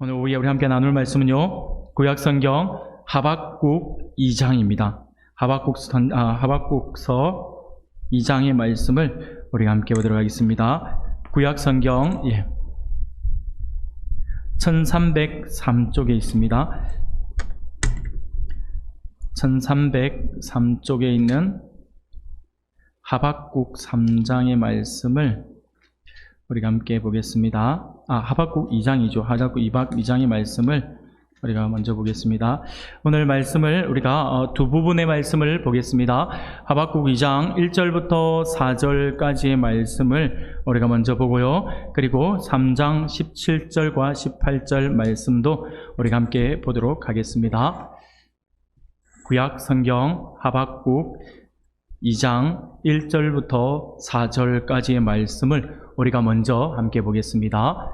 오늘 오후에 우리 함께 나눌 말씀은요, 구약성경 하박국 2장입니다. 하박국서 2장의 말씀을 우리가 함께 보도록 하겠습니다. 구약성경 1303쪽에 있습니다. 1303쪽에 있는 하박국 3장의 말씀을 우리가 함께 보겠습니다. 하박국 2장이죠. 하박국 2장의 말씀을 우리가 먼저 보겠습니다. 오늘 말씀을 우리가 두 부분의 말씀을 보겠습니다. 하박국 2장 1절부터 4절까지의 말씀을 우리가 먼저 보고요. 그리고 3장 17절과 18절 말씀도 우리가 함께 보도록 하겠습니다. 구약 성경 하박국 2장 1절부터 4절까지의 말씀을 우리가 먼저 함께 보겠습니다.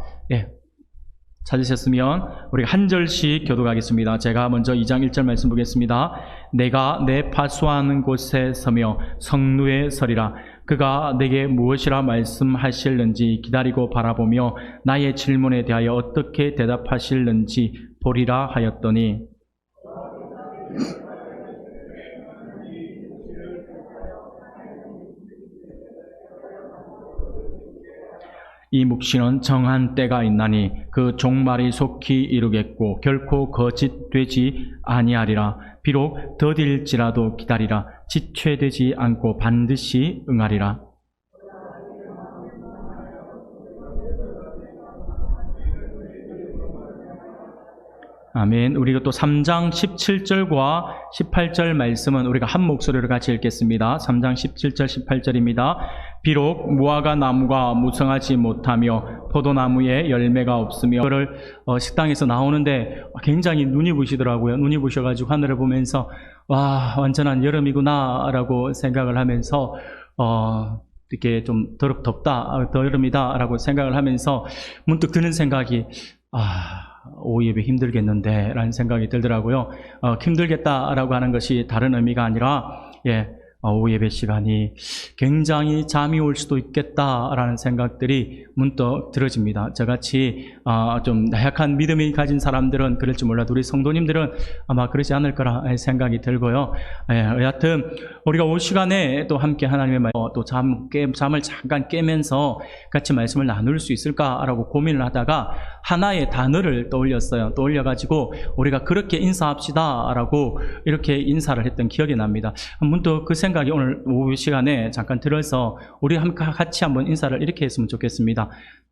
찾으셨으면 우리가 한 절씩 교독하겠습니다. 제가 먼저 2장 1절 말씀 보겠습니다. 내가 내 파수하는 곳에 서며 성루에 서리라. 그가 내게 무엇이라 말씀하실는지 기다리고 바라보며 나의 질문에 대하여 어떻게 대답하실는지 보리라 하였더니, 이 묵시는 정한 때가 있나니 그 종말이 속히 이루겠고 결코 거짓되지 아니하리라. 비록 더딜지라도 기다리라. 지체되지 않고 반드시 응하리라. 아멘. 우리가 또 3장 17절과 18절 말씀은 우리가 한 목소리로 같이 읽겠습니다. 3장 17절 18절입니다. 비록 무화과 나무가 무성하지 못하며 포도나무에 열매가 없으며, 그를 식당에서 나오는데 굉장히 눈이 부시더라고요. 눈이 부셔가지고 하늘을 보면서 와, 완전한 여름이구나 라고 생각을 하면서 이렇게 좀 덥다, 여름이다 라고 생각을 하면서 문득 드는 생각이 오후 예배 힘들겠는데 라는 생각이 들더라고요. 힘들겠다라고 하는 것이 다른 의미가 아니라 오후 예배 시간이 굉장히 잠이 올 수도 있겠다라는 생각들이 문득 들어집니다. 저같이 좀 나약한 믿음이 가진 사람들은 그럴지 몰라도 우리 성도님들은 아마 그러지 않을 거라 생각이 들고요. 여하튼 우리가 오후 시간에 또 함께 하나님의 말씀, 또 잠을 잠깐 깨면서 같이 말씀을 나눌 수 있을까라고 고민을 하다가 하나의 단어를 떠올렸어요. 떠올려가지고 우리가 그렇게 인사합시다라고 이렇게 인사를 했던 기억이 납니다. 문득 그 생각이 오늘 오후 시간에 잠깐 들어서 우리 같이 한번 인사를 이렇게 했으면 좋겠습니다.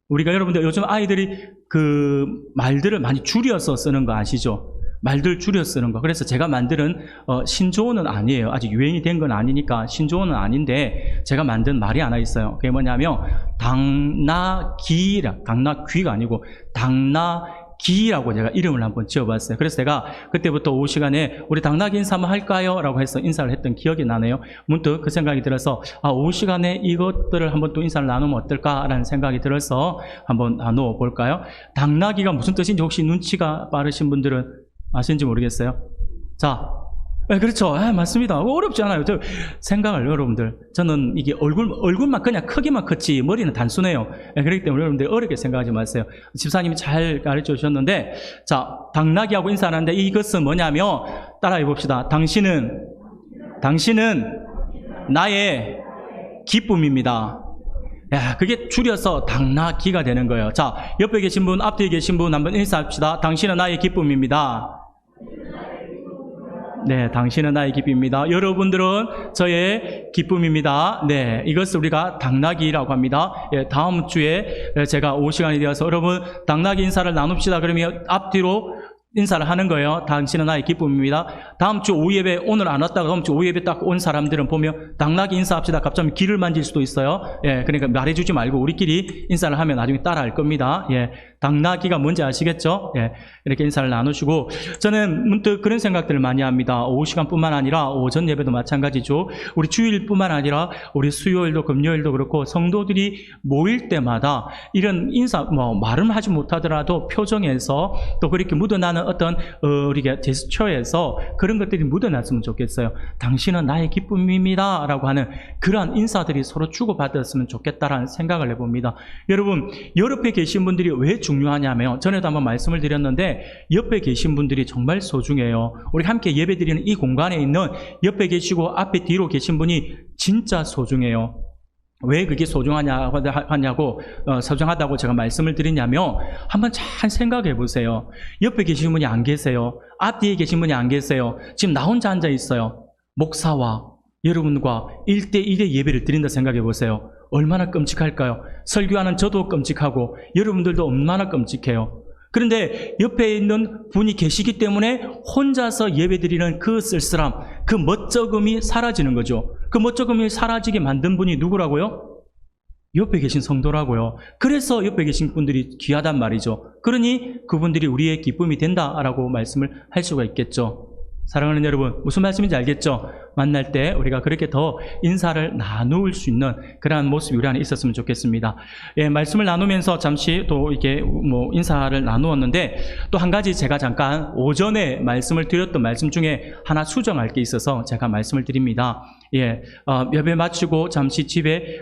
우리가 여러분들 요즘 아이들이 그 말들을 많이 줄여서 쓰는 거 아시죠? 말들 줄여 쓰는 거. 그래서 제가 만드는 신조어는 아니에요. 아직 유행이 된 건 아니니까 신조어는 아닌데 제가 만든 말이 하나 있어요. 그게 뭐냐면 당나귀라, 당나귀가 아니고 당나귀라고 제가 이름을 한번 지어봤어요. 그래서 제가 그때부터 오후 시간에 우리 당나귀 인사 한번 할까요? 라고 해서 인사를 했던 기억이 나네요. 문득 그 생각이 들어서 오후 시간에 이것들을 한번 또 인사를 나누면 어떨까라는 생각이 들어서 한번 나누어 볼까요? 당나귀가 무슨 뜻인지 혹시 눈치가 빠르신 분들은 아시는지 모르겠어요. 자, 그렇죠. 맞습니다. 어렵지 않아요. 생각을 여러분들, 저는 이게 얼굴만 그냥 크기만 컸지 머리는 단순해요. 그렇기 때문에 여러분들 어렵게 생각하지 마세요. 집사님이 잘 가르쳐 주셨는데, 자, 당나귀하고 인사하는데 이것은 뭐냐면 따라해 봅시다. 당신은 나의 기쁨입니다. 그게 줄여서 당나귀가 되는 거예요. 자, 옆에 계신 분, 앞에 계신 분 한번 인사합시다. 당신은 나의 기쁨입니다. 네, 당신은 나의 기쁨입니다. 여러분들은 저의 기쁨입니다. 네, 이것을 우리가 당나귀라고 합니다. 다음 주에 제가 오후 시간이 되어서 여러분 당나귀 인사를 나눕시다. 그러면 앞뒤로 인사를 하는 거예요. 당신은 나의 기쁨입니다. 다음 주 오후 예배 오늘 안 왔다가 다음 주 오후 예배 딱 온 사람들은 보면 당나귀 인사합시다. 갑자기 귀를 만질 수도 있어요. 그러니까 말해주지 말고 우리끼리 인사를 하면 나중에 따라할 겁니다. 당나귀가 뭔지 아시겠죠? 이렇게 인사를 나누시고, 저는 문득 그런 생각들을 많이 합니다. 오후 시간뿐만 아니라 오전 예배도 마찬가지죠. 우리 주일뿐만 아니라 우리 수요일도 금요일도 그렇고 성도들이 모일 때마다 이런 인사, 말은 하지 못하더라도 표정에서 또 그렇게 묻어나는 어떤 우리가 제스처에서 그런 것들이 묻어났으면 좋겠어요. 당신은 나의 기쁨입니다 라고 하는 그러한 인사들이 서로 주고받았으면 좋겠다라는 생각을 해봅니다. 여러분, 옆에 계신 분들이 왜 중요한지 중요하냐면 전에도 한번 말씀을 드렸는데 옆에 계신 분들이 정말 소중해요. 우리 함께 예배드리는 이 공간에 있는 옆에 계시고 앞에 뒤로 계신 분이 진짜 소중해요. 왜 그게 소중하냐고 소중하다고 제가 말씀을 드리냐면 한번 잘 생각해 보세요. 옆에 계신 분이 안 계세요. 앞뒤에 계신 분이 안 계세요. 지금 나 혼자 앉아 있어요. 목사와 여러분과 1대1의 예배를 드린다 생각해 보세요. 얼마나 끔찍할까요? 설교하는 저도 끔찍하고 여러분들도 얼마나 끔찍해요. 그런데 옆에 있는 분이 계시기 때문에 혼자서 예배드리는 그 쓸쓸함, 그 멋쩍음이 사라지는 거죠. 그 멋쩍음이 사라지게 만든 분이 누구라고요? 옆에 계신 성도라고요. 그래서 옆에 계신 분들이 귀하단 말이죠. 그러니 그분들이 우리의 기쁨이 된다라고 말씀을 할 수가 있겠죠. 사랑하는 여러분, 무슨 말씀인지 알겠죠? 만날 때 우리가 그렇게 더 인사를 나눌 수 있는 그러한 모습이 우리 안에 있었으면 좋겠습니다. 예, 말씀을 나누면서 잠시 또 이렇게 인사를 나누었는데 또 한 가지 제가 잠깐 오전에 말씀을 드렸던 말씀 중에 하나 수정할 게 있어서 제가 말씀을 드립니다. 예, 예배 마치고 잠시 집에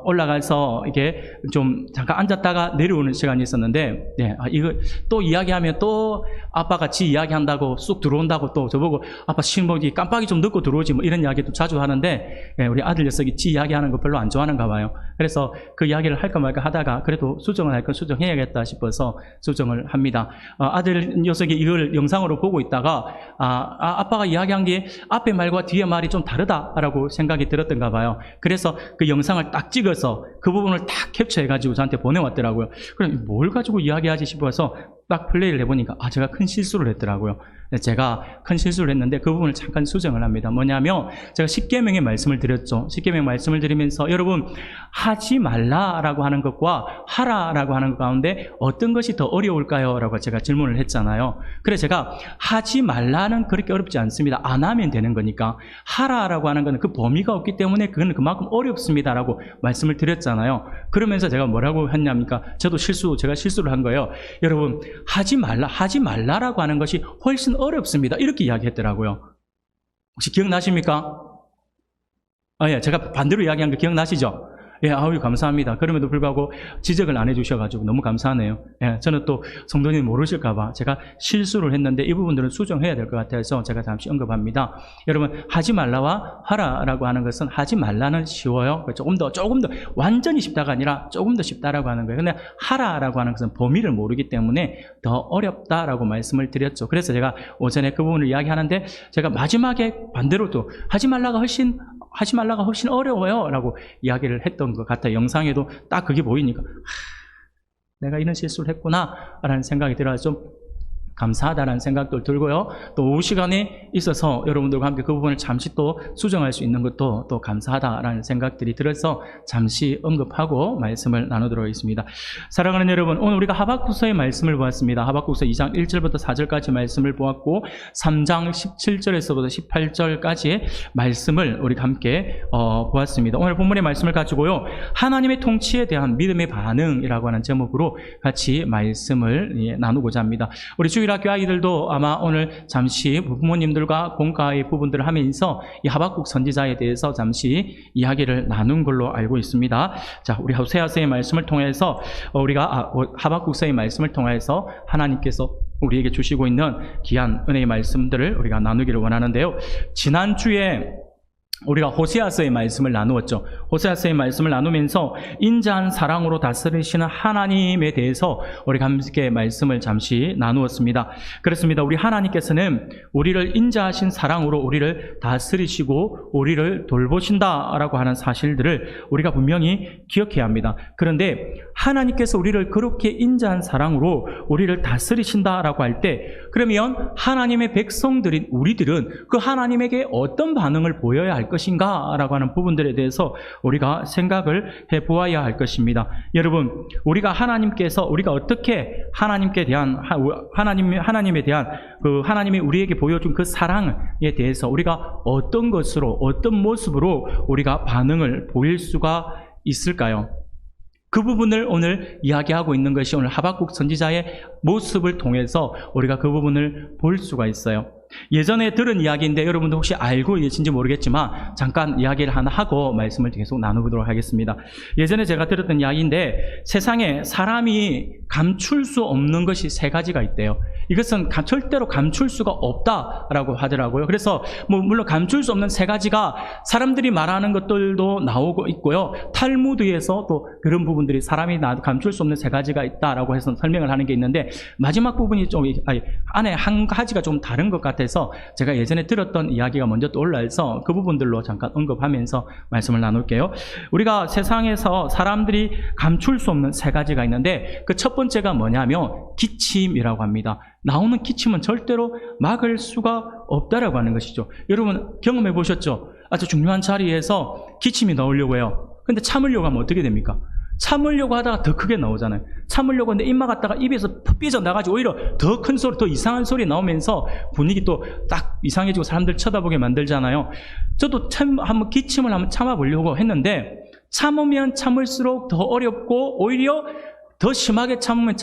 올라가서 이게 좀 잠깐 앉았다가 내려오는 시간이 있었는데, 예, 이거 또 이야기하면 또 아빠 같이 이야기한다고 쑥 들어온다고 또 저보고 아빠 신복이 깜빡이 좀 늦고 들어오지 뭐 이런 이야기도 자주 하는데, 예, 우리 아들 녀석이 지 이야기하는 거 별로 안 좋아하는가 봐요. 그래서 그 이야기를 할까 말까 하다가 그래도 수정을 할 건 수정해야겠다 싶어서 수정을 합니다. 아들 녀석이 이걸 영상으로 보고 있다가 아빠가 이야기한 게 앞에 말과 뒤에 말이 좀 다르다라고 생각이 들었던가 봐요. 그래서 그 영상을 딱 찍어서 그 부분을 딱 캡처해가지고 저한테 보내왔더라고요. 그럼 뭘 가지고 이야기하지 싶어서 딱 플레이를 해보니까 제가 큰 실수를 했더라고요. 제가 큰 실수를 했는데 그 부분을 잠깐 수정을 합니다. 뭐냐면 제가 십계명의 말씀을 드렸죠. 십계명 말씀을 드리면서 여러분 하지 말라라고 하는 것과 하라라고 하는 것 가운데 어떤 것이 더 어려울까요? 라고 제가 질문을 했잖아요. 그래서 제가 하지 말라는 그렇게 어렵지 않습니다. 안 하면 되는 거니까. 하라라고 하는 것은 그 범위가 없기 때문에 그건 그만큼 어렵습니다라고 말씀을 드렸잖아요. 그러면서 제가 뭐라고 했냐니까 제가 실수를 한 거예요. 여러분 하지 말라라고 하는 것이 훨씬 어렵습니다. 이렇게 이야기했더라고요. 혹시 기억나십니까? 예, 제가 반대로 이야기한 거 기억나시죠? 예, 아유, 감사합니다. 그럼에도 불구하고 지적을 안 해주셔가지고 너무 감사하네요. 예, 저는 또 성도님 모르실까봐 제가 실수를 했는데 이 부분들은 수정해야 될 것 같아서 제가 잠시 언급합니다. 여러분, 하지 말라와 하라라고 하는 것은 하지 말라는 쉬워요. 조금 더 완전히 쉽다가 아니라 조금 더 쉽다라고 하는 거예요. 근데 하라라고 하는 것은 범위를 모르기 때문에 더 어렵다라고 말씀을 드렸죠. 그래서 제가 오전에 그 부분을 이야기하는데 제가 마지막에 반대로 또 하지 말라가 훨씬 어려워요 라고 이야기를 했던 것 같아요. 영상에도 딱 그게 보이니까 내가 이런 실수를 했구나 라는 생각이 들어서 좀 감사하다는 생각도 들고요. 또 오후 시간에 있어서 여러분들과 함께 그 부분을 잠시 또 수정할 수 있는 것도 또 감사하다라는 생각들이 들어서 잠시 언급하고 말씀을 나누도록 하겠습니다. 사랑하는 여러분, 오늘 우리가 하박국서의 말씀을 보았습니다. 하박국서 2장 1절부터 4절까지 말씀을 보았고 3장 17절에서부터 18절까지의 말씀을 우리가 함께 보았습니다. 오늘 본문의 말씀을 가지고요. 하나님의 통치에 대한 믿음의 반응이라고 하는 제목으로 같이 말씀을 나누고자 합니다. 우리 주일학교 아이들도 아마 오늘 잠시 부모님들과 공과의 부분들을 하면서 이 하박국 선지자에 대해서 잠시 이야기를 나눈 걸로 알고 있습니다. 자, 우리 호세아서의 말씀을 통해서 우리가 하박국서의 말씀을 통해서 하나님께서 우리에게 주시고 있는 귀한 은혜의 말씀들을 우리가 나누기를 원하는데요. 지난주에 우리가 호세아서의 말씀을 나누었죠. 호세아서의 말씀을 나누면서 인자한 사랑으로 다스리시는 하나님에 대해서 우리가 함께 말씀을 잠시 나누었습니다. 그렇습니다. 우리 하나님께서는 우리를 인자하신 사랑으로 우리를 다스리시고 우리를 돌보신다라고 하는 사실들을 우리가 분명히 기억해야 합니다. 그런데 하나님께서 우리를 그렇게 인자한 사랑으로 우리를 다스리신다라고 할 때 그러면 하나님의 백성들인 우리들은 그 하나님에게 어떤 반응을 보여야 할 것인가 라고 하는 부분들에 대해서 우리가 생각을 해보아야 할 것입니다. 여러분, 우리가 어떻게 하나님에 대한 그 하나님이 우리에게 보여준 그 사랑에 대해서 우리가 어떤 것으로 어떤 모습으로 우리가 반응을 보일 수가 있을까요? 그 부분을 오늘 이야기하고 있는 것이 오늘 하박국 선지자의 모습을 통해서 우리가 그 부분을 볼 수가 있어요. 예전에 들은 이야기인데 여러분도 혹시 알고 계신지 모르겠지만 잠깐 이야기를 하나 하고 말씀을 계속 나누도록 하겠습니다. 예전에 제가 들었던 이야기인데 세상에 사람이 감출 수 없는 것이 세 가지가 있대요. 이것은 절대로 감출 수가 없다라고 하더라고요. 그래서 물론 감출 수 없는 세 가지가 사람들이 말하는 것들도 나오고 있고요. 탈무드에서 또 그런 부분들이 사람이 감출 수 없는 세 가지가 있다라고 해서 설명을 하는 게 있는데 마지막 부분이 좀 안에 한 가지가 좀 다른 것 같아서 제가 예전에 들었던 이야기가 먼저 떠올라서 그 부분들로 잠깐 언급하면서 말씀을 나눌게요. 우리가 세상에서 사람들이 감출 수 없는 세 가지가 있는데 그 첫 번째가 뭐냐면 기침이라고 합니다. 나오는 기침은 절대로 막을 수가 없다라고 하는 것이죠. 여러분 경험해 보셨죠? 아주 중요한 자리에서 기침이 나오려고 해요. 근데 참으려고 하면 어떻게 됩니까? 참으려고 하다가 더 크게 나오잖아요. 참으려고 하는데 입 막았다가 입에서 삐져나가지고 오히려 더 큰 소리, 더 이상한 소리 나오면서 분위기 또 딱 이상해지고 사람들 쳐다보게 만들잖아요. 저도 한번 기침을 한번 참아보려고 했는데 참으면 참을수록 더 어렵고 오히려 더 심하게 참으면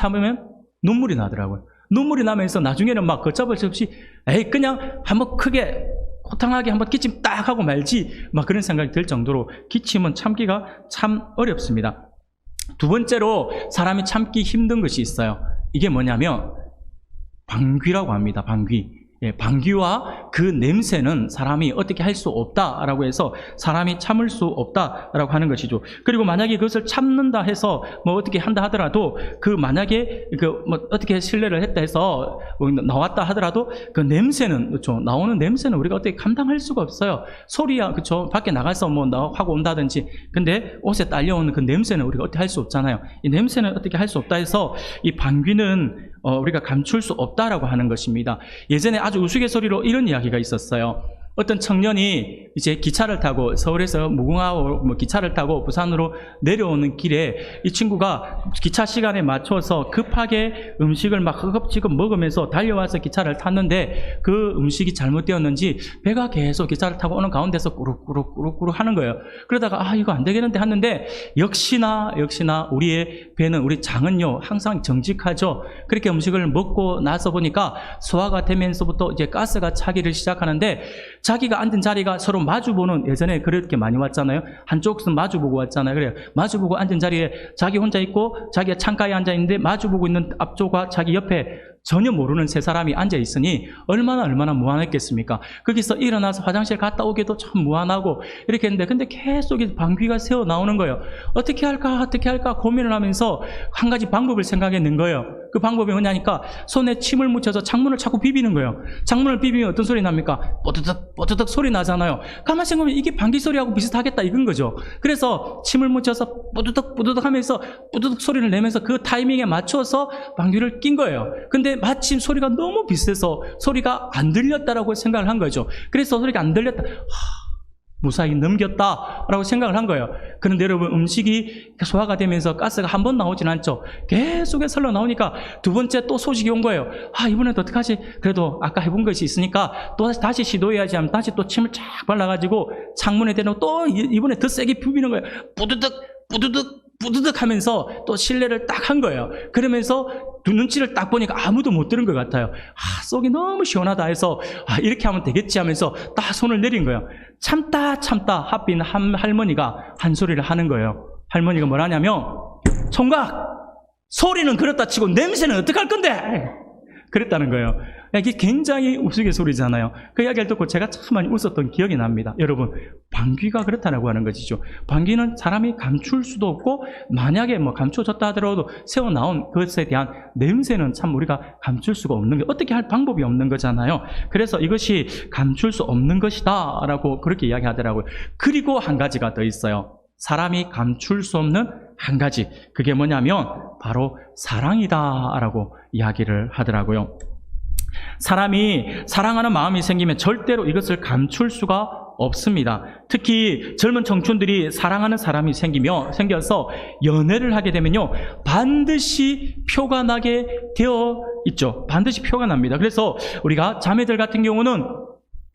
눈물이 나더라고요. 눈물이 나면서 나중에는 막 걷잡을 수 없이 그냥 한번 크게 호탕하게 한번 기침 딱 하고 말지 막 그런 생각이 들 정도로 기침은 참기가 참 어렵습니다. 두 번째로 사람이 참기 힘든 것이 있어요. 이게 뭐냐면 방귀라고 합니다. 방귀. 방귀와 그 냄새는 사람이 어떻게 할 수 없다라고 해서 사람이 참을 수 없다라고 하는 것이죠. 그리고 만약에 그것을 참는다 해서 어떻게 한다 하더라도 그 만약에 어떻게 실례를 했다 해서 나왔다 하더라도 그 냄새는 그렇죠. 나오는 냄새는 우리가 어떻게 감당할 수가 없어요. 소리야 그렇죠. 밖에 나가서 하고 온다든지 근데 옷에 딸려오는 그 냄새는 우리가 어떻게 할 수 없잖아요. 이 냄새는 어떻게 할 수 없다 해서 이 방귀는 우리가 감출 수 없다라고 하는 것입니다. 예전에 아주 우스갯소리로 이런 이야기가 있었어요. 어떤 청년이 이제 기차를 타고 서울에서 무궁화호 기차를 타고 부산으로 내려오는 길에 이 친구가 기차 시간에 맞춰서 급하게 음식을 막 허겁지겁 먹으면서 달려와서 기차를 탔는데 그 음식이 잘못되었는지 배가 계속 기차를 타고 오는 가운데서 꾸룩꾸룩 하는 거예요. 그러다가 이거 안 되겠는데 하는데 역시나 우리의 배는 우리 장은요 항상 정직하죠. 그렇게 음식을 먹고 나서 보니까 소화가 되면서부터 이제 가스가 차기를 시작하는데 자기가 앉은 자리가 서로 마주보는 예전에 그렇게 많이 왔잖아요. 한쪽은 마주보고 왔잖아요. 그래요. 마주보고 앉은 자리에 자기 혼자 있고 자기가 창가에 앉아 있는데 마주보고 있는 앞쪽과 자기 옆에 전혀 모르는 세 사람이 앉아 있으니 얼마나 무안했겠습니까? 거기서 일어나서 화장실 갔다 오기도 참 무안하고 이렇게 했는데 근데 계속 방귀가 새어 나오는 거예요. 어떻게 할까 고민을 하면서 한 가지 방법을 생각해낸 거예요. 그 방법이 뭐냐니까 손에 침을 묻혀서 창문을 자꾸 비비는 거예요. 창문을 비비면 어떤 소리 납니까? 뽀드득 소리 나잖아요. 가만히 생각하면 이게 방귀 소리하고 비슷하겠다 이건 거죠. 그래서 침을 묻혀서 뽀드득 하면서 뽀드득 소리를 내면서 그 타이밍에 맞춰서 방귀를 낀 거예요. 근데 마침 소리가 너무 비슷해서 소리가 안 들렸다라고 생각을 한 거죠. 그래서 소리가 안 들렸다. 무사히 넘겼다라고 생각을 한 거예요. 그런데 여러분 음식이 소화가 되면서 가스가 한 번 나오진 않죠. 계속해서 흘러나오니까 두 번째 또 소식이 온 거예요. 이번엔 어떡하지? 그래도 아까 해본 것이 있으니까 또 다시 시도해야지 하면 다시 또 침을 쫙 발라가지고 창문에 대놓고 또 이번에 더 세게 비비는 거예요. 뿌드득 하면서 또 실내를 딱 한 거예요. 그러면서 눈치를 딱 보니까 아무도 못 들은 것 같아요. 속이 너무 시원하다 해서 이렇게 하면 되겠지 하면서 딱 손을 내린 거예요. 참다 하필 할머니가 한 소리를 하는 거예요. 할머니가 뭐라냐면 총각 소리는 그렇다 치고 냄새는 어떡할 건데 그랬다는 거예요. 이게 굉장히 우스갯소리잖아요. 그 이야기를 듣고 제가 참 많이 웃었던 기억이 납니다. 여러분 방귀가 그렇다라고 하는 것이죠. 방귀는 사람이 감출 수도 없고 만약에 감춰졌다 하더라도 새어나온 것에 대한 냄새는 참 우리가 감출 수가 없는 게 어떻게 할 방법이 없는 거잖아요. 그래서 이것이 감출 수 없는 것이다 라고 그렇게 이야기하더라고요. 그리고 한 가지가 더 있어요. 사람이 감출 수 없는 한 가지, 그게 뭐냐면 바로 사랑이다 라고 이야기를 하더라고요. 사람이 사랑하는 마음이 생기면 절대로 이것을 감출 수가 없습니다. 특히 젊은 청춘들이 사랑하는 사람이 생겨서 연애를 하게 되면요 반드시 표가 나게 되어 있죠. 반드시 표가 납니다. 그래서 우리가 자매들 같은 경우는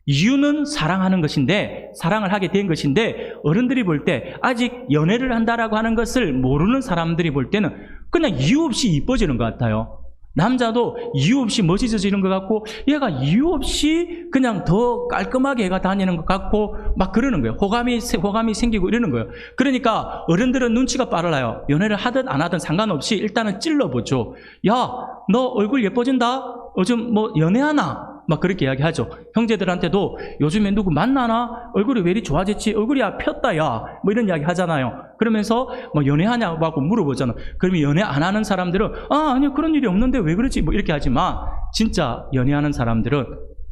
이유는 사랑하는 것인데, 사랑을 하게 된 것인데, 어른들이 볼 때 아직 연애를 한다라고 하는 것을 모르는 사람들이 볼 때는 그냥 이유 없이 이뻐지는 것 같아요. 남자도 이유 없이 멋있어지는 것 같고 얘가 이유 없이 그냥 더 깔끔하게 애가 다니는 것 같고 막 그러는 거예요. 호감이 생기고 이러는 거예요. 그러니까 어른들은 눈치가 빨라요. 연애를 하든 안 하든 상관없이 일단은 찔러보죠. 야, 너 얼굴 예뻐진다? 요즘 뭐 연애하나? 막 그렇게 이야기하죠. 형제들한테도 요즘에 누구 만나나? 얼굴이 왜 이리 좋아졌지? 얼굴이 폈다, 야. 뭐 이런 이야기 하잖아요. 그러면서 뭐 연애하냐고 하고 물어보잖아. 그러면 연애 안 하는 사람들은 아니요, 그런 일이 없는데 왜 그러지? 뭐 이렇게 하지만 진짜 연애하는 사람들은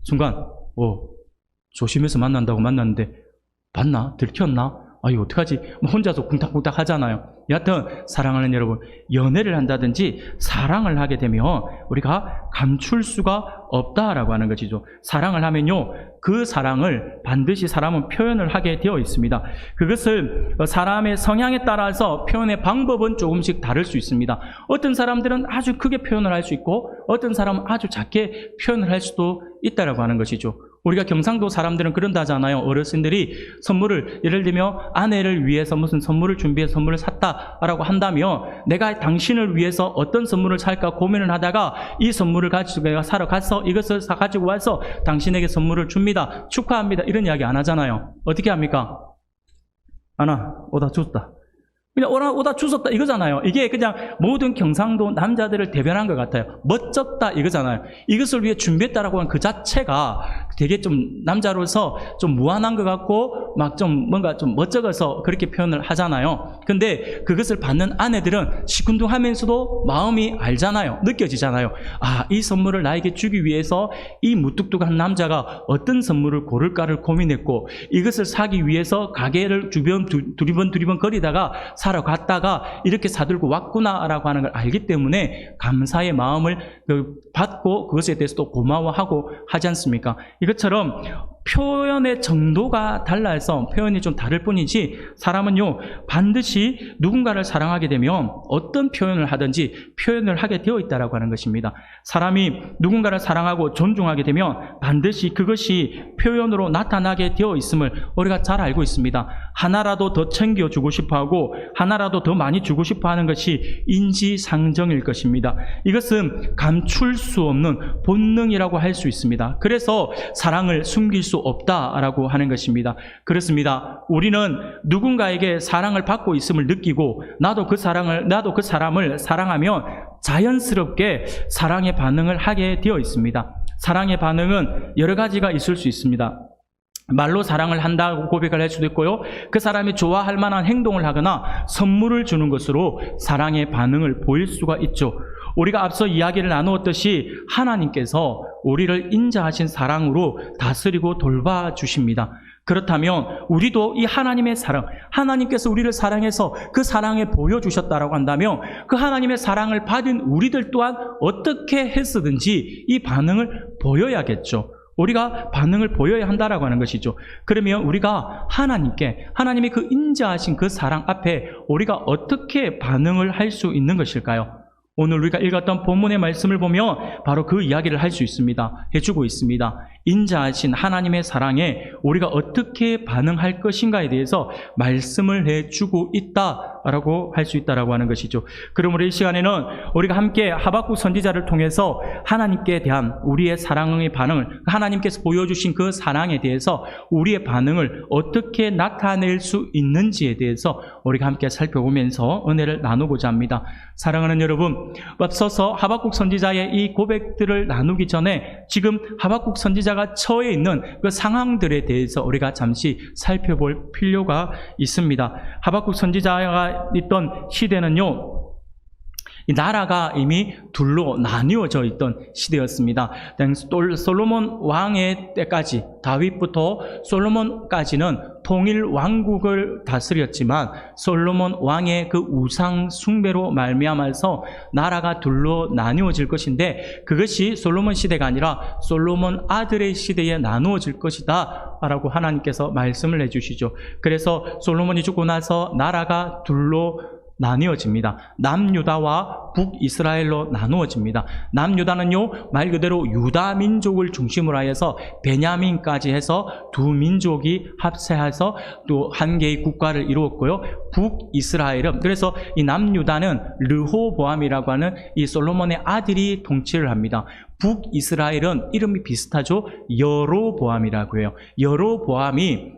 순간 조심해서 만난다고 만났는데 봤나? 들켰나? 이거 어떡하지? 뭐 혼자서 쿵닥쿵닥 하잖아요. 여하튼 사랑하는 여러분, 연애를 한다든지 사랑을 하게 되면 우리가 감출 수가 없다라고 하는 것이죠. 사랑을 하면요, 그 사랑을 반드시 사람은 표현을 하게 되어 있습니다. 그것을 사람의 성향에 따라서 표현의 방법은 조금씩 다를 수 있습니다. 어떤 사람들은 아주 크게 표현을 할 수 있고 어떤 사람은 아주 작게 표현을 할 수도 있다라고 하는 것이죠. 우리가 경상도 사람들은 그런다잖아요. 어르신들이 선물을, 예를 들면 아내를 위해서 무슨 선물을 준비해서 선물을 샀다라고 한다면 내가 당신을 위해서 어떤 선물을 살까 고민을 하다가 이 선물을 가지고 내가 사러 가서 이것을 가지고 와서 당신에게 선물을 줍니다. 축하합니다. 이런 이야기 안 하잖아요. 어떻게 합니까? 오다 줬다. 그냥 오다 주웠다 이거잖아요. 이게 그냥 모든 경상도 남자들을 대변한 것 같아요. 멋졌다 이거잖아요. 이것을 위해 준비했다라고 하는 그 자체가 되게 좀 남자로서 좀 무한한 것 같고 막 좀 뭔가 좀 멋쩍어서 그렇게 표현을 하잖아요. 근데 그것을 받는 아내들은 시큰둥하면서도 마음이 알잖아요. 느껴지잖아요. 이 선물을 나에게 주기 위해서 이 무뚝뚝한 남자가 어떤 선물을 고를까를 고민했고 이것을 사기 위해서 가게를 두리번 거리다가 사러 갔다가 이렇게 사들고 왔구나라고 하는 걸 알기 때문에 감사의 마음을 받고 그것에 대해서 또 고마워하고 하지 않습니까? 이것처럼 표현의 정도가 달라서 표현이 좀 다를 뿐이지 사람은요 반드시 누군가를 사랑하게 되면 어떤 표현을 하든지 표현을 하게 되어 있다라고 하는 것입니다. 사람이 누군가를 사랑하고 존중하게 되면 반드시 그것이 표현으로 나타나게 되어 있음을 우리가 잘 알고 있습니다. 하나라도 더 챙겨주고 싶어하고 하나라도 더 많이 주고 싶어하는 것이 인지상정일 것입니다. 이것은 감출 수 없는 본능이라고 할 수 있습니다. 그래서 사랑을 숨길 수 없다라고 하는 것입니다. 그렇습니다. 우리는 누군가에게 사랑을 받고 있음을 느끼고 나도 그 사람을 사랑하면 자연스럽게 사랑의 반응을 하게 되어 있습니다. 사랑의 반응은 여러 가지가 있을 수 있습니다. 말로 사랑을 한다고 고백을 할 수도 있고요. 그 사람이 좋아할 만한 행동을 하거나 선물을 주는 것으로 사랑의 반응을 보일 수가 있죠. 우리가 앞서 이야기를 나누었듯이 하나님께서 우리를 인자하신 사랑으로 다스리고 돌봐주십니다. 그렇다면 우리도 이 하나님의 사랑, 하나님께서 우리를 사랑해서 그 사랑을 보여주셨다라고 한다면 그 하나님의 사랑을 받은 우리들 또한 어떻게 했으든지 이 반응을 보여야겠죠. 우리가 반응을 보여야 한다라고 하는 것이죠. 그러면 우리가 하나님이 그 인자하신 그 사랑 앞에 우리가 어떻게 반응을 할 수 있는 것일까요? 오늘 우리가 읽었던 본문의 말씀을 보면 바로 그 이야기를 할 수 있습니다. 해주고 있습니다. 인자하신 하나님의 사랑에 우리가 어떻게 반응할 것인가에 대해서 말씀을 해주고 있다라고 할 수 있다라고 하는 것이죠. 그러므로 이 시간에는 우리가 함께 하박국 선지자를 통해서 하나님께 대한 우리의 사랑의 반응을, 하나님께서 보여주신 그 사랑에 대해서 우리의 반응을 어떻게 나타낼 수 있는지에 대해서 우리가 함께 살펴보면서 은혜를 나누고자 합니다. 사랑하는 여러분, 앞서서 하박국 선지자의 이 고백들을 나누기 전에 지금 하박국 선지자가 처해 있는 그 상황들에 대해서 우리가 잠시 살펴볼 필요가 있습니다. 하박국 선지자가 있던 시대는요, 이 나라가 이미 둘로 나뉘어져 있던 시대였습니다. 솔로몬 왕의 때까지, 다윗부터 솔로몬까지는 통일 왕국을 다스렸지만 솔로몬 왕의 그 우상 숭배로 말미암아서 나라가 둘로 나뉘어질 것인데 그것이 솔로몬 시대가 아니라 솔로몬 아들의 시대에 나누어질 것이다 라고 하나님께서 말씀을 해주시죠. 그래서 솔로몬이 죽고 나서 나라가 둘로 나뉘어집니다. 남유다와 북이스라엘로 나누어집니다. 남유다는요, 말 그대로 유다 민족을 중심으로 하여서 베냐민까지 해서 두 민족이 합세해서 또 한 개의 국가를 이루었고요. 북이스라엘은, 그래서 이 남유다는 르호보암이라고 하는 이 솔로몬의 아들이 통치를 합니다. 북이스라엘은 이름이 비슷하죠. 여로보암이라고 해요. 여로보암이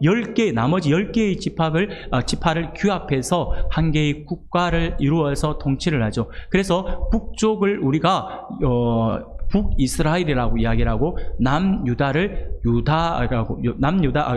10개, 나머지 10개의 지파를 규합해서 한 개의 국가를 이루어서 통치를 하죠. 그래서 북쪽을 우리가 북이스라엘이라고 이야기를 하고 남유다를 유다라고,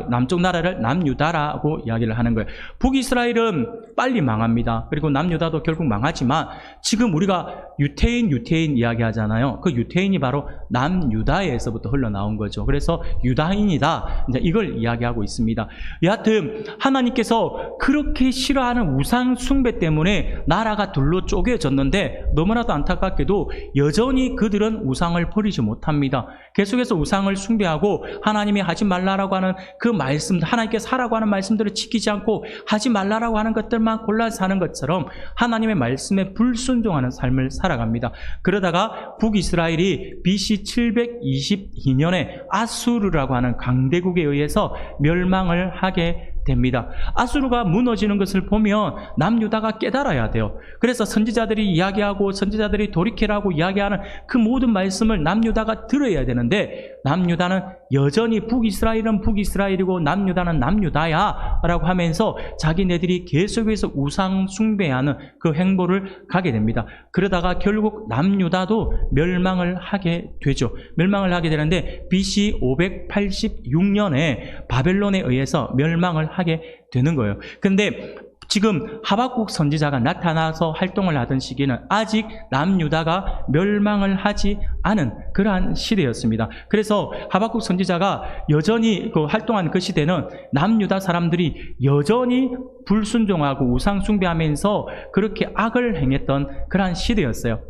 남쪽 나라를 남유다라고 이야기를 하는 거예요. 북이스라엘은 빨리 망합니다. 그리고 남유다도 결국 망하지만 지금 우리가 유태인 이야기하잖아요. 그 유태인이 바로 남유다에서부터 흘러나온 거죠. 그래서 유다인이다, 이제 이걸 이야기하고 있습니다. 여하튼 하나님께서 그렇게 싫어하는 우상 숭배 때문에 나라가 둘로 쪼개졌는데 너무나도 안타깝게도 여전히 그들은 우상을 버리지 못합니다. 계속해서 우상을 숭배하고 하나님이 하지 말라라고 하는 그 말씀, 하나님께서 하라고 하는 말씀들을 지키지 않고 하지 말라라고 하는 것들만 골라 사는 것처럼 하나님의 말씀에 불순종하는 삶을 살아갑니다. 그러다가 북이스라엘이 BC 722년에 아수르라고 하는 강대국에 의해서 멸망을 하게 됩니다. 아수르가 무너지는 것을 보면 남유다가 깨달아야 돼요. 그래서 선지자들이 이야기하고 선지자들이 돌이키라고 이야기하는 그 모든 말씀을 남유다가 들어야 되는데 남유다는 여전히 북이스라엘은 북이스라엘이고 남유다는 남유다야 라고 하면서 자기네들이 계속해서 우상 숭배하는 그 행보를 가게 됩니다. 그러다가 결국 남유다도 멸망을 하게 되죠. 멸망을 하게 되는데 BC 586년에 바벨론에 의해서 멸망을 하게 되는 거예요. 근데 지금 하박국 선지자가 나타나서 활동을 하던 시기는 아직 남유다가 멸망을 하지 않은 그러한 시대였습니다. 그래서 하박국 선지자가 여전히 활동한 그 시대는 남유다 사람들이 여전히 불순종하고 우상 숭배하면서 그렇게 악을 행했던 그러한 시대였어요.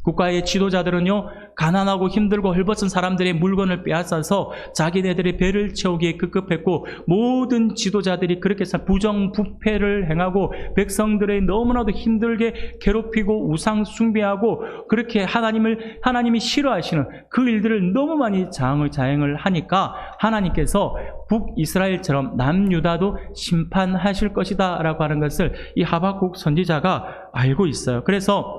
국가의 지도자들은요, 가난하고 힘들고 헐벗은 사람들의 물건을 빼앗아서 자기네들의 배를 채우기에 급급했고 모든 지도자들이 그렇게 해서 부정부패를 행하고 백성들의 너무나도 힘들게 괴롭히고 우상 숭배하고 그렇게 하나님이 싫어하시는 그 일들을 너무 많이 자행을 하니까 하나님께서 북이스라엘처럼 남유다도 심판하실 것이다 라고 하는 것을 이 하박국 선지자가 알고 있어요. 그래서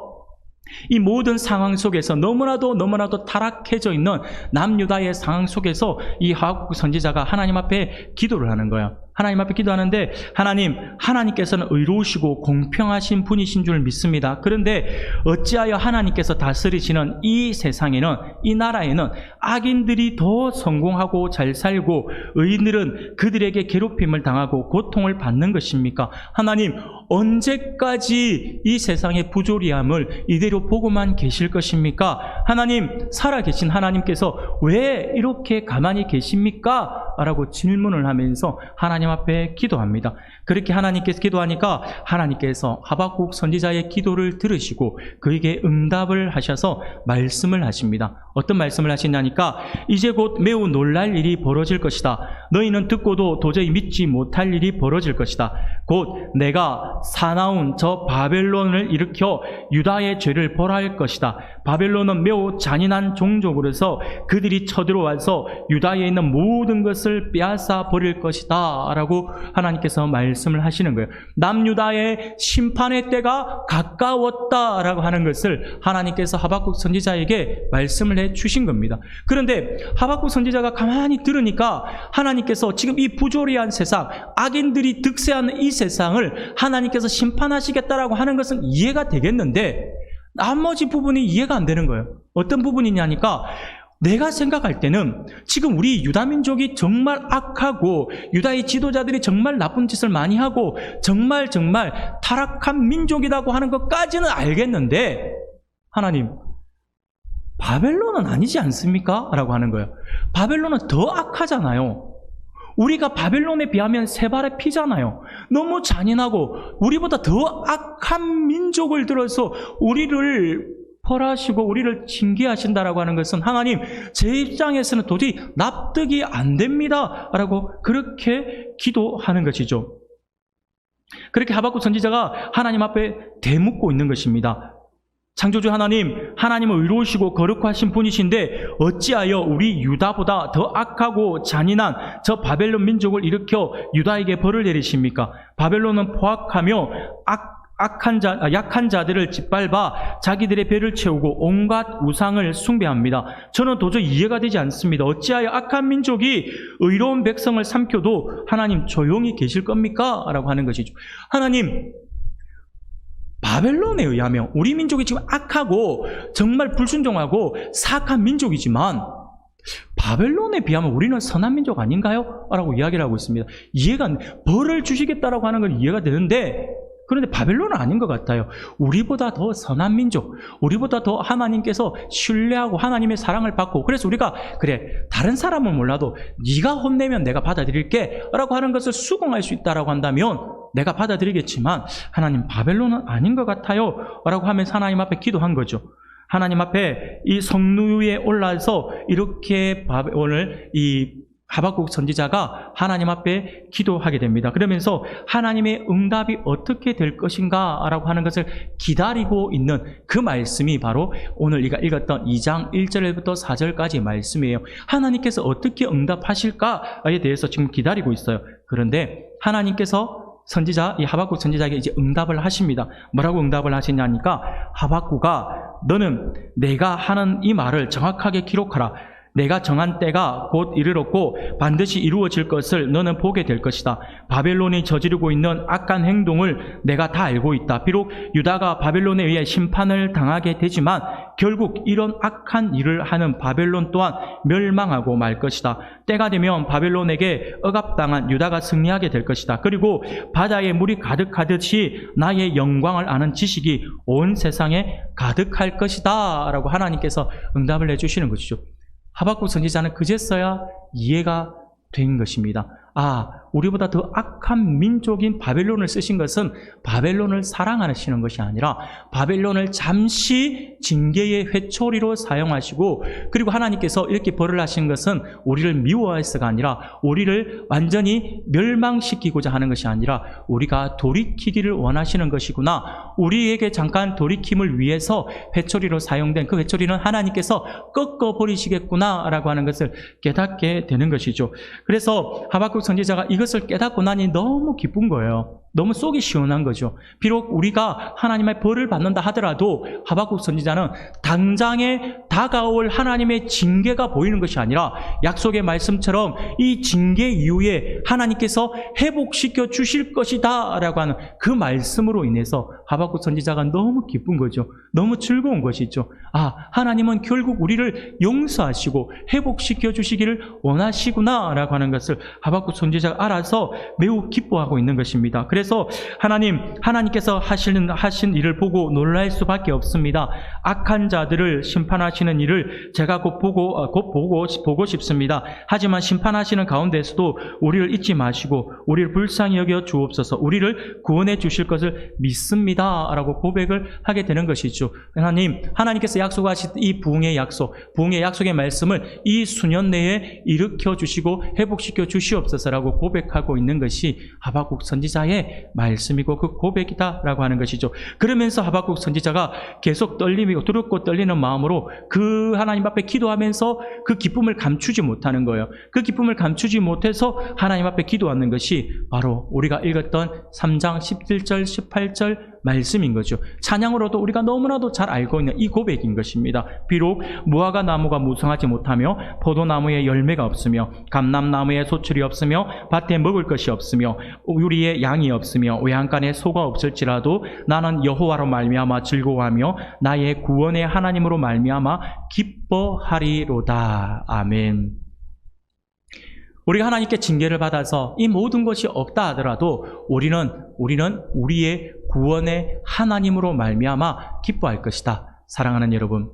이 모든 상황 속에서 너무나도 타락해져 있는 남유다의 상황 속에서 이 하박국 선지자가 하나님 앞에 기도를 하는 거예요. 하나님 앞에 기도하는데 하나님께서는 의로우시고 공평하신 분이신 줄 믿습니다. 그런데 어찌하여 하나님께서 다스리시는 이 세상에는, 이 나라에는 악인들이 더 성공하고 잘 살고 의인들은 그들에게 괴롭힘을 당하고 고통을 받는 것입니까? 하나님, 언제까지 이 세상의 부조리함을 이대로 보고만 계실 것입니까? 하나님, 살아계신 하나님께서 왜 이렇게 가만히 계십니까? 라고 질문을 하면서 하나님 앞에 기도합니다. 그렇게 하나님께서 기도하니까 하나님께서 하박국 선지자의 기도를 들으시고 그에게 응답을 하셔서 말씀을 하십니다. 어떤 말씀을 하시냐니까 이제 곧 매우 놀랄 일이 벌어질 것이다. 너희는 듣고도 도저히 믿지 못할 일이 벌어질 것이다. 곧 내가 사나운 저 바벨론을 일으켜 유다의 죄를 벌할 것이다. 바벨론은 매우 잔인한 종족으로서 그들이 쳐들어와서 유다에 있는 모든 것을 빼앗아 버릴 것이다 라고 하나님께서 말씀을 하시는 거예요. 남유다의 심판의 때가 가까웠다라고 하는 것을 하나님께서 하박국 선지자에게 말씀을 해 주신 겁니다. 그런데 하박국 선지자가 가만히 들으니까 하나님께서 지금 이 부조리한 세상, 악인들이 득세하는 이 세상을 하나님께서 심판하시겠다라고 하는 것은 이해가 되겠는데 나머지 부분이 이해가 안 되는 거예요. 어떤 부분이냐니까 내가 생각할 때는 지금 우리 유다민족이 정말 악하고 유다의 지도자들이 정말 나쁜 짓을 많이 하고 정말 타락한 민족이라고 하는 것까지는 알겠는데 하나님, 바벨론은 아니지 않습니까? 라고 하는 거예요. 바벨론은 더 악하잖아요. 우리가 바벨론에 비하면 세 발의 피잖아요. 너무 잔인하고 우리보다 더 악한 민족을 들어서 우리를 벌하시고 우리를 징계하신다라고 하는 것은 하나님, 제 입장에서는 도저히 납득이 안 됩니다 라고 그렇게 기도하는 것이죠. 그렇게 하박국 선지자가 하나님 앞에 대묻고 있는 것입니다. 창조주 하나님, 하나님은 의로우시고 거룩하신 분이신데 어찌하여 우리 유다보다 더 악하고 잔인한 저 바벨론 민족을 일으켜 유다에게 벌을 내리십니까? 바벨론은 포악하며 약한 자들을 짓밟아 자기들의 배를 채우고 온갖 우상을 숭배합니다. 저는 도저히 이해가 되지 않습니다. 어찌하여 악한 민족이 의로운 백성을 삼켜도 하나님 조용히 계실 겁니까? 라고 하는 것이죠. 하나님, 바벨론에 의하면 우리 민족이 지금 악하고 정말 불순종하고 사악한 민족이지만 바벨론에 비하면 우리는 선한 민족 아닌가요? 라고 이야기를 하고 있습니다. 벌을 주시겠다라고 하는 건 이해가 되는데, 그런데 바벨론은 아닌 것 같아요. 우리보다 더 선한 민족, 우리보다 더 하나님께서 신뢰하고 하나님의 사랑을 받고, 그래서 우리가 그래, 다른 사람은 몰라도 네가 혼내면 내가 받아들일게 라고 하는 것을 수긍할 수 있다라고 한다면 내가 받아들이겠지만, 하나님, 바벨론은 아닌 것 같아요 라고 하면서 하나님 앞에 기도한 거죠. 하나님 앞에 이 성루 위에 올라서 이렇게 오늘 이 하박국 선지자가 하나님 앞에 기도하게 됩니다. 그러면서 하나님의 응답이 어떻게 될 것인가 라고 하는 것을 기다리고 있는 그 말씀이 바로 오늘 우리가 읽었던 2장 1절부터 4절까지의 말씀이에요. 하나님께서 어떻게 응답하실까에 대해서 지금 기다리고 있어요. 그런데 하나님께서 이 하박국 선지자에게 이제 응답을 하십니다. 뭐라고 응답을 하시냐니까, 하박국아, 너는 내가 하는 이 말을 정확하게 기록하라. 내가 정한 때가 곧 이르렀고 반드시 이루어질 것을 너는 보게 될 것이다. 바벨론이 저지르고 있는 악한 행동을 내가 다 알고 있다. 비록 유다가 바벨론에 의해 심판을 당하게 되지만 결국 이런 악한 일을 하는 바벨론 또한 멸망하고 말 것이다. 때가 되면 바벨론에게 억압당한 유다가 승리하게 될 것이다. 그리고 바다에 물이 가득하듯이 나의 영광을 아는 지식이 온 세상에 가득할 것이다 라고 하나님께서 응답을 해주시는 것이죠. 하박국 선지자는 그제서야 이해가 된 것입니다. 우리보다 더 악한 민족인 바벨론을 쓰신 것은 바벨론을 사랑하시는 것이 아니라 바벨론을 잠시 징계의 회초리로 사용하시고, 그리고 하나님께서 이렇게 벌을 하신 것은 우리를 미워해서가 아니라 우리를 완전히 멸망시키고자 하는 것이 아니라 우리가 돌이키기를 원하시는 것이구나. 우리에게 잠깐 돌이킴을 위해서 회초리로 사용된 그 회초리는 하나님께서 꺾어버리시겠구나 라고 하는 것을 깨닫게 되는 것이죠. 그래서 하박국 선지자가 이것을 깨닫고 나니 너무 기쁜 거예요. 너무 속이 시원한 거죠. 비록 우리가 하나님의 벌을 받는다 하더라도 하박국 선지자는 당장에 다가올 하나님의 징계가 보이는 것이 아니라 약속의 말씀처럼 이 징계 이후에 하나님께서 회복시켜 주실 것이다 라고 하는 그 말씀으로 인해서 하박국 선지자가 너무 기쁜 거죠. 너무 즐거운 것이죠. 하나님은 결국 우리를 용서하시고 회복시켜 주시기를 원하시구나 라고 하는 것을 하박국 선지자가 알아서 매우 기뻐하고 있는 것입니다. 그래서 하나님께서 하신 일을 보고 놀랄 수밖에 없습니다. 악한 자들을 심판하시는 일을 제가 곧 보고 싶습니다. 하지만 심판하시는 가운데서도 우리를 잊지 마시고 우리를 불쌍히 여겨 주옵소서. 우리를 구원해 주실 것을 믿습니다 라고 고백을 하게 되는 것이죠. 하나님께서 약속하신 이 부흥의 약속의 말씀을 이 수년 내에 일으켜 주시고 회복시켜 주시옵소서라고 고백하고 있는 것이 하박국 선지자의 말씀이고 그 고백이다라고 하는 것이죠. 그러면서 하박국 선지자가 계속 두렵고 떨리는 마음으로 그 하나님 앞에 기도하면서 그 기쁨을 감추지 못하는 거예요. 그 기쁨을 감추지 못해서 하나님 앞에 기도하는 것이 바로 우리가 읽었던 3장 17절 18절 말씀인 거죠. 찬양으로도 우리가 너무나도 잘 알고 있는 이 고백인 것입니다. 비록 무화과 나무가 무성하지 못하며 포도나무에 열매가 없으며 감람나무에 소출이 없으며 밭에 먹을 것이 없으며 우리의 양이 없으며 외양간에 소가 없을지라도 나는 여호와로 말미암아 즐거워하며 나의 구원의 하나님으로 말미암아 기뻐하리로다. 아멘. 우리가 하나님께 징계를 받아서 이 모든 것이 없다 하더라도 우리는 우리의 구원의 하나님으로 말미암아 기뻐할 것이다. 사랑하는 여러분,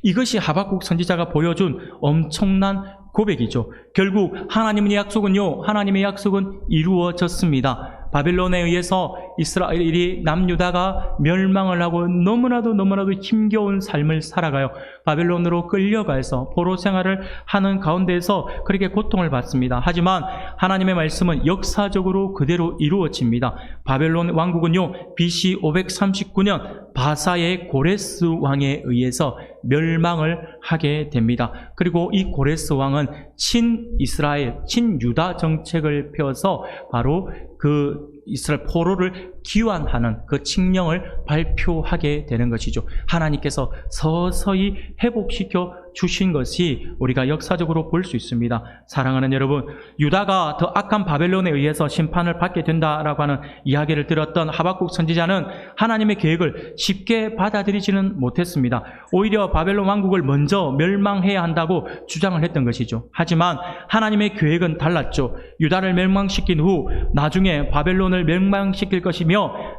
이것이 하박국 선지자가 보여준 엄청난 고백이죠. 결국 하나님의 약속은 이루어졌습니다. 바벨론에 의해서 이스라엘이 남유다가 멸망을 하고 너무나도 힘겨운 삶을 살아가요. 바벨론으로 끌려가서 포로 생활을 하는 가운데에서 그렇게 고통을 받습니다. 하지만 하나님의 말씀은 역사적으로 그대로 이루어집니다. 바벨론 왕국은요, BC 539년 바사의 고레스 왕에 의해서 멸망을 하게 됩니다. 그리고 이 고레스 왕은 친이스라엘, 친유다 정책을 펴서 바로 그 이스라엘 포로를 귀환하는 그 칙령을 발표하게 되는 것이죠. 하나님께서 서서히 회복시켜 주신 것이 우리가 역사적으로 볼 수 있습니다. 사랑하는 여러분, 유다가 더 악한 바벨론에 의해서 심판을 받게 된다라고 하는 이야기를 들었던 하박국 선지자는 하나님의 계획을 쉽게 받아들이지는 못했습니다. 오히려 바벨론 왕국을 먼저 멸망해야 한다고 주장을 했던 것이죠. 하지만 하나님의 계획은 달랐죠. 유다를 멸망시킨 후 나중에 바벨론을 멸망시킬 것이며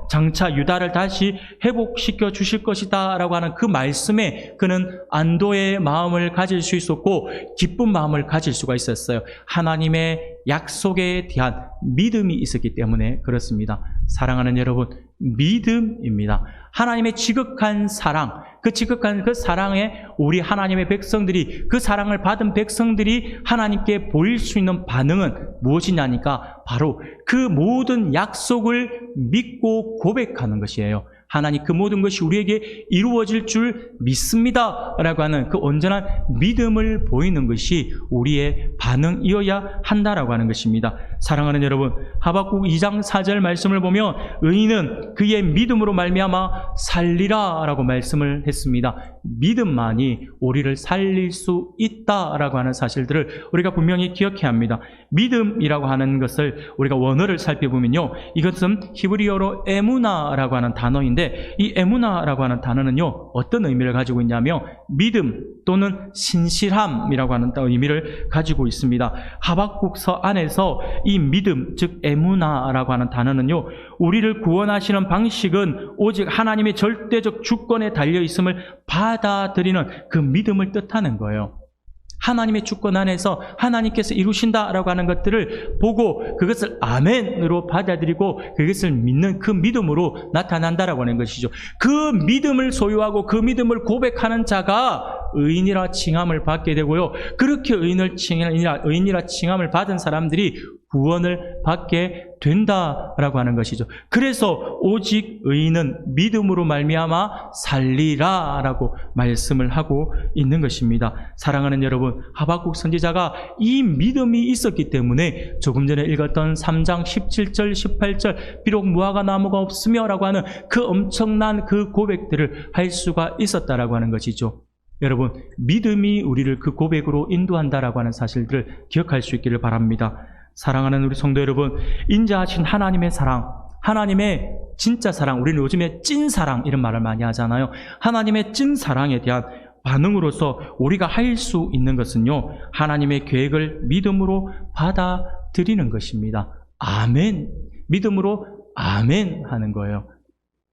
장차 유다를 다시 회복시켜 주실 것이다 라고 하는 그 말씀에 그는 안도의 마음을 가질 수 있었고 기쁜 마음을 가질 수가 있었어요. 하나님의 약속에 대한 믿음이 있었기 때문에 그렇습니다. 사랑하는 여러분, 믿음입니다. 하나님의 지극한 사랑, 그 지극한 그 사랑에 우리 하나님의 백성들이, 그 사랑을 받은 백성들이 하나님께 보일 수 있는 반응은 무엇이냐니까 바로 그 모든 약속을 믿고 고백하는 것이에요. 하나님 그 모든 것이 우리에게 이루어질 줄 믿습니다 라고 하는 그 온전한 믿음을 보이는 것이 우리의 반응이어야 한다라고 하는 것입니다. 사랑하는 여러분, 하박국 2장 4절 말씀을 보면 의인은 그의 믿음으로 말미암아 살리라 라고 말씀을 했습니다. 믿음만이 우리를 살릴 수 있다라고 하는 사실들을 우리가 분명히 기억해야 합니다. 믿음이라고 하는 것을 우리가 원어를 살펴보면요, 이것은 히브리어로 에무나라고 하는 단어인데 이 에무나라고 하는 단어는요, 어떤 의미를 가지고 있냐면 믿음 또는 신실함이라고 하는 의미를 가지고 있습니다. 하박국서 안에서 이 믿음, 즉 에무나라고 하는 단어는요, 우리를 구원하시는 방식은 오직 하나님의 절대적 주권에 달려 있음을 받아들이는 그 믿음을 뜻하는 거예요. 하나님의 주권 안에서 하나님께서 이루신다라고 하는 것들을 보고 그것을 아멘으로 받아들이고 그것을 믿는 그 믿음으로 나타난다라고 하는 것이죠. 그 믿음을 소유하고 그 믿음을 고백하는 자가 의인이라 칭함을 받게 되고요. 그렇게 의인이라 칭함을 받은 사람들이 구원을 받게 된다라고 하는 것이죠. 그래서 오직 의인은 믿음으로 말미암아 살리라라고 말씀을 하고 있는 것입니다. 사랑하는 여러분, 하박국 선지자가 이 믿음이 있었기 때문에 조금 전에 읽었던 3장 17절 18절 비록 무화과 나무가 없으며 라고 하는 그 엄청난 그 고백들을 할 수가 있었다라고 하는 것이죠. 여러분, 믿음이 우리를 그 고백으로 인도한다라고 하는 사실들을 기억할 수 있기를 바랍니다. 사랑하는 우리 성도 여러분, 인자하신 하나님의 사랑, 하나님의 진짜 사랑, 우리는 요즘에 찐 사랑 이런 말을 많이 하잖아요. 하나님의 찐 사랑에 대한 반응으로서 우리가 할 수 있는 것은요, 하나님의 계획을 믿음으로 받아들이는 것입니다. 아멘. 믿음으로 아멘 하는 거예요.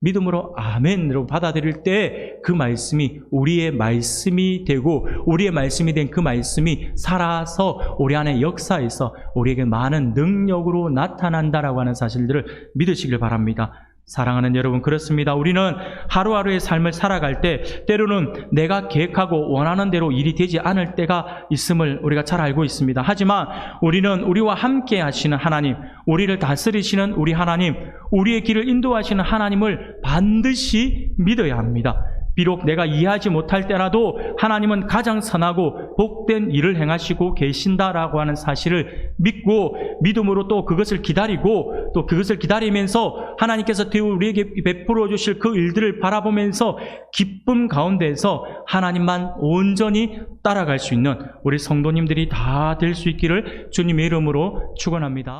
믿음으로 아멘으로 받아들일 때 그 말씀이 우리의 말씀이 되고 우리의 말씀이 된 그 말씀이 살아서 우리 안에 역사에서 우리에게 많은 능력으로 나타난다라고 하는 사실들을 믿으시길 바랍니다. 사랑하는 여러분, 그렇습니다. 우리는 하루하루의 삶을 살아갈 때 때로는 내가 계획하고 원하는 대로 일이 되지 않을 때가 있음을 우리가 잘 알고 있습니다. 하지만 우리는 우리와 함께 하시는 하나님, 우리를 다스리시는 우리 하나님, 우리의 길을 인도하시는 하나님을 반드시 믿어야 합니다. 비록 내가 이해하지 못할 때라도 하나님은 가장 선하고 복된 일을 행하시고 계신다라고 하는 사실을 믿고 믿음으로 또 그것을 기다리고 또 그것을 기다리면서 하나님께서 우리에게 베풀어 주실 그 일들을 바라보면서 기쁨 가운데에서 하나님만 온전히 따라갈 수 있는 우리 성도님들이 다 될 수 있기를 주님의 이름으로 축원합니다.